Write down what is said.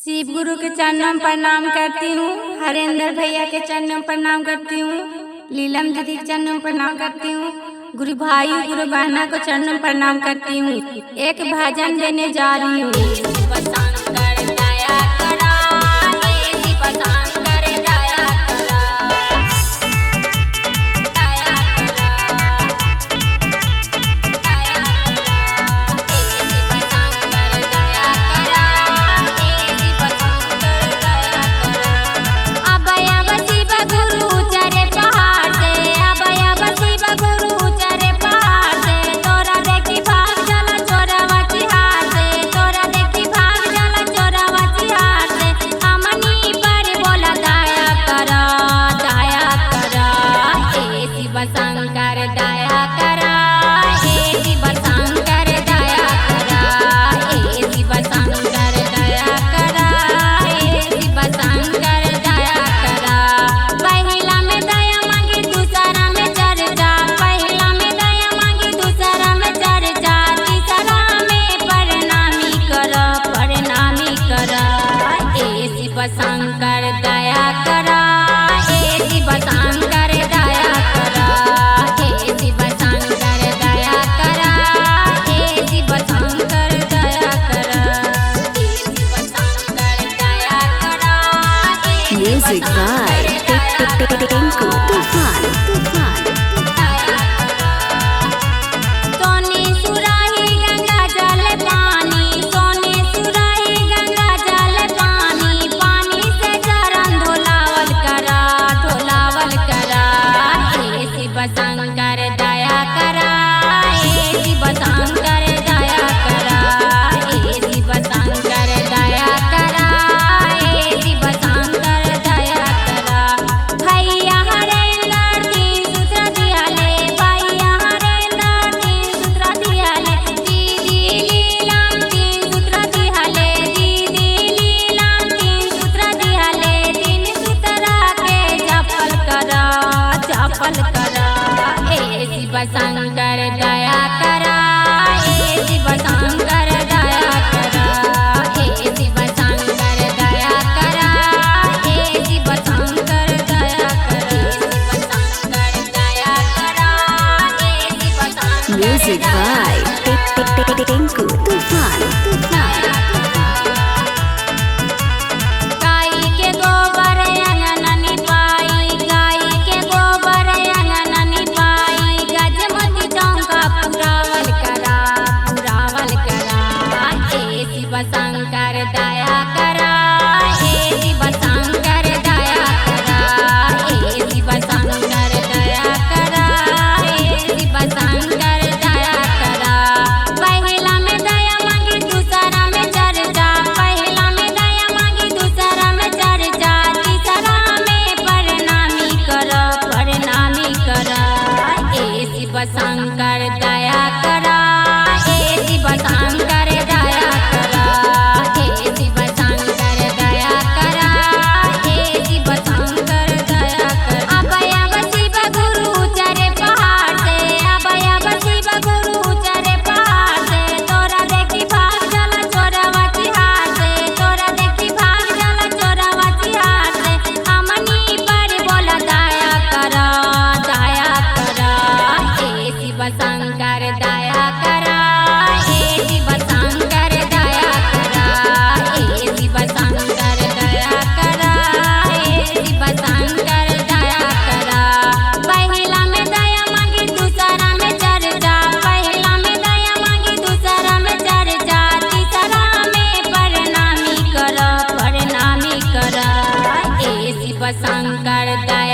शिव गुरु के चरणों में प्रणाम करती हूँ। हरेंद्र भैया के चरणों में प्रणाम करती हूँ। लीलम दीदी के चरणों में प्रणाम करती हूँ। गुरु भाई गुरु बहना को चरणों में प्रणाम करती हूँ। एक भजन देने जा रही हूँ। शंकर दया करा, हे शिव शंकर दया करा, हे शिव शंकर दया करा, हे शिव शंकर दया करा। पहला में दया मांगी दूसरा में चर्चा, पहला में दया मांगी दूसरा में चर्चा, तीसरा में प्रणामी कर, प्रणामी कर। हे शिव शंकर दया करा, हे शिव शंकर दया करा, Music by Tinku Tufan. सोनी सुराही गंगा जल पानी, सोनी सुराही गंगा जल पानी, पानी से चरण धोलावल करा, धोलावल करा। हे शिव शंकर दया करा, हे शिव शंकर दया करा, हे शिव शंकर दया करा, हे शिव शंकर दया करा। भैया हरेंद्र तीन सूत्र दियाले, भैया हरेंद्र तीन सूत्र दियाले, दीदी लीलाम तीन सूत्र दियाले, दीदी लीलाम तीन सूत्र दियाले। तीन सूत्रा के जपल करा, जपल करा। हे शिव शंकर दया करा, हे शिव शंकर दया करा, हे शिव शंकर दया करा, हे शिव शंकर दया करा, शिव शंकर दया करा, हे Shiv Shankar. Music by Tinku Tufan. गाय के गोबर अंगना निपाई, गाय के गोबर अंगना निपाई, गजमती चौका पुरावल करा, पुरावल करा। हे शिव शंकर दया करा, हे शिव शंकर दया करा, हे शिव शंकर दया करा, हे शिव शंकर दया करा। पहला में दया मांगी दूसरा में चर्चा, पहला में दया मांगी दूसरा में चर्चा, तीसरा में प्रणामी कर, प्रणामी कर। हे शिव शंकर दया करा, हे शिव शंकर दया करा, हे शिव शंकर दया करा, हे शिव शंकर दया करा। अब शिव गुरु चरे पहाड़ से, अब शिव गुरु चरे पहाड़ से, तोरा देखी भाग जला चोरवा चिहार से, तोरा देखी भाग जला चोरवा चिहार से। हमनी पर बोला दया करा, दया करा। हे शिव शंकर दया करा, हे शिव शंकर दया करा, हे शिव शंकर दया करा, हे शिव शंकर दया करा। पहला में दया मांगी दूसरा में चर्चा, पहला में दया मांगी दूसरा में चर्चा, तीसरा में प्रणामी कर, प्रणामी कर। हे शिव शंकर दया